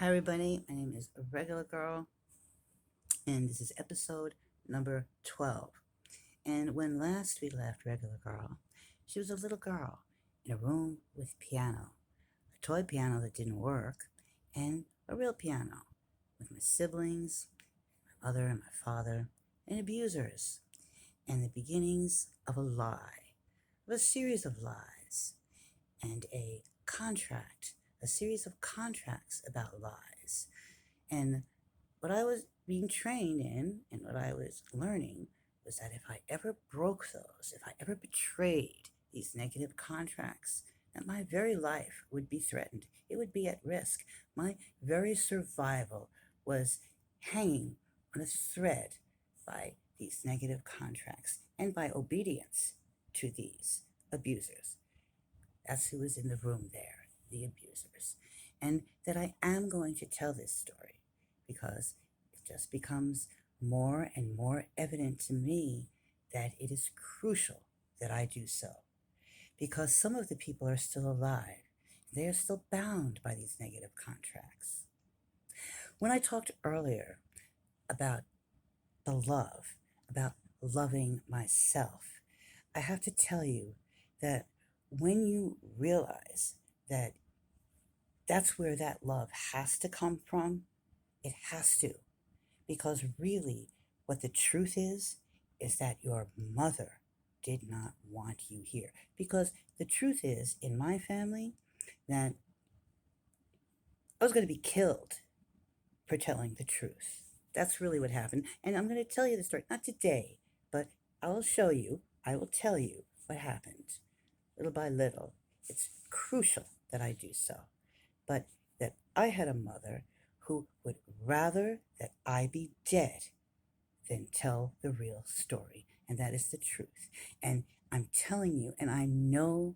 Hi, everybody. My name is Regular Girl, and this is episode number 12. And when last we left Regular Girl, she was a little girl in a room with piano, a toy piano that didn't work, and a real piano with my siblings, my mother and my father, and abusers, and the beginnings of a lie, of a series of lies, and a series of contracts about lies. And what I was being trained in and what I was learning was that if I ever broke those, if I ever betrayed these negative contracts, that my very life would be threatened. It would be at risk. My very survival was hanging on a thread by these negative contracts and by obedience to these abusers. That's who was in the room there, the abusers. And that I am going to tell this story because it just becomes more and more evident to me that it is crucial that I do so. Because some of the people are still alive, they are still bound by these negative contracts. When I talked earlier about the love, about loving myself, I have to tell you that when you realize that that's where that love has to come from, it has to. Because really, what the truth is that your mother did not want you here. Because the truth is, in my family, that I was going to be killed for telling the truth. That's really what happened. And I'm going to tell you the story, not today, but I will show you, I will tell you what happened little by little. It's crucial that I do so. But that I had a mother who would rather that I be dead than tell the real story. And that is the truth. And I'm telling you, and I know,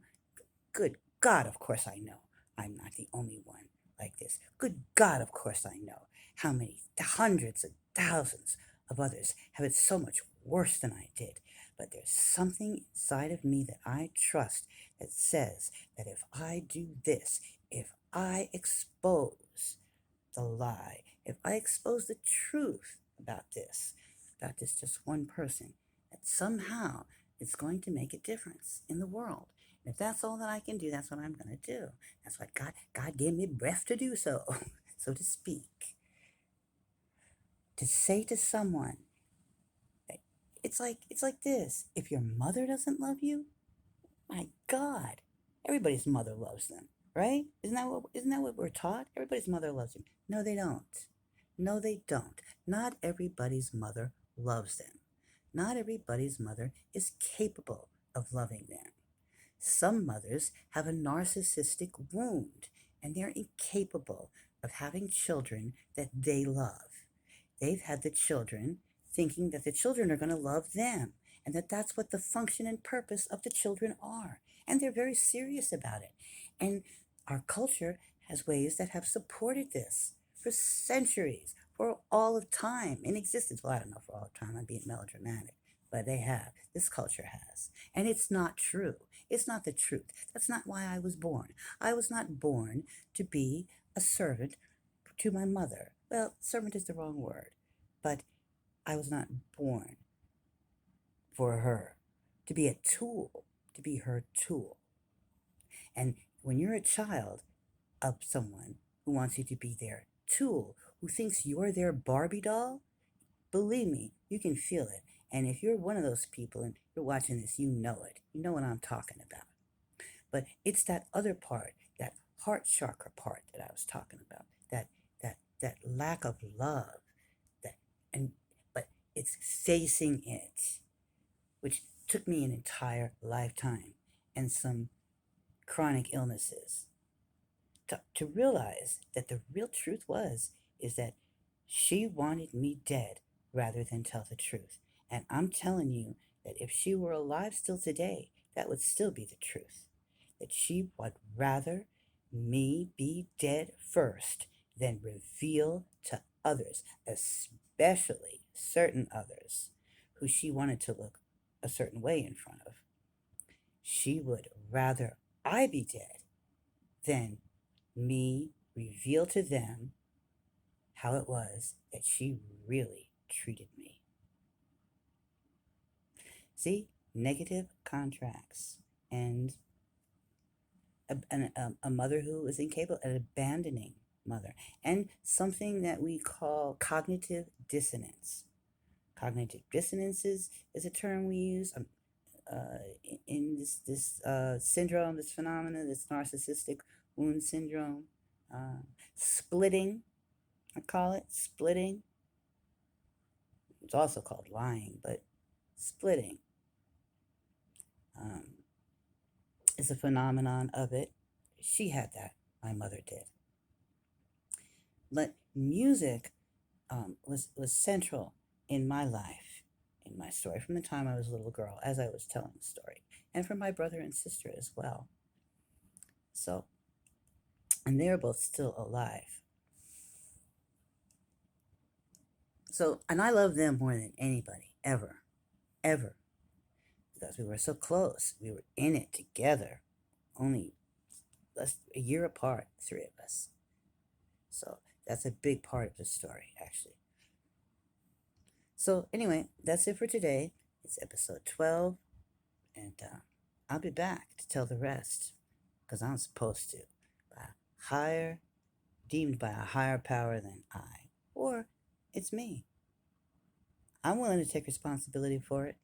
good God, of course I know, I'm not the only one like this. Good God, of course I know how many hundreds of thousands of others have it so much worse than I did. But there's something inside of me that I trust that says that if I do this, if I expose the lie, if I expose the truth about this just one person, that somehow it's going to make a difference in the world. And if that's all that I can do, that's what I'm going to do. That's what God gave me breath to do so, so to speak. To say to someone, it's like this. If your mother doesn't love you, my God, everybody's mother loves them, right? Isn't that what we're taught? Everybody's mother loves them. No, they don't. No, they don't. Not everybody's mother loves them. Not everybody's mother is capable of loving them. Some mothers have a narcissistic wound and they're incapable of having children that they love. They've had the children thinking that the children are going to love them and that that's what the function and purpose of the children are. And they're very serious about it. And our culture has ways that have supported this for centuries, for all of time in existence. Well, I don't know for all of time, I'm being melodramatic, but they have. This culture has. And it's not true. It's not the truth. That's not why I was born. I was not born to be a servant to my mother. Well, servant is the wrong word, but I was not born for her to be a tool, to be her tool. And when you're a child of someone who wants you to be their tool, who thinks you're their Barbie doll, believe me, you can feel it. And if you're one of those people and you're watching this, you know it. You know what I'm talking about. But it's that other part, that heart chakra part that I was talking about, that lack of love, that and but it's facing it, which took me an entire lifetime and some chronic illnesses to realize that the real truth is that she wanted me dead rather than tell the truth. And I'm telling you that if she were alive still today, that would still be the truth. That she would rather me be dead first than reveal to others, especially certain others who she wanted to look a certain way in front of. She would rather I be dead than me reveal to them how it was that she really treated me. See, negative contracts and a mother who is incapable, an abandoning mother, and something that we call cognitive dissonance. Cognitive dissonance is a term we use uh, in this syndrome, this phenomenon, this narcissistic wound syndrome. Uh, Splitting, I call it splitting. It's also called lying, but splitting um, is a phenomenon of it. She had that. My mother did. But music was central in my life, in my story, from the time I was a little girl, as I was telling the story, and for my brother and sister as well. So, and they're both still alive. So, and I love them more than anybody, ever, ever, because we were so close. We were in it together, only less a year apart, three of us. So that's a big part of the story, actually. So anyway, that's it for today. It's episode 12, and I'll be back to tell the rest, because I'm supposed to, by higher, deemed by a higher power than I, or it's me. I'm willing to take responsibility for it.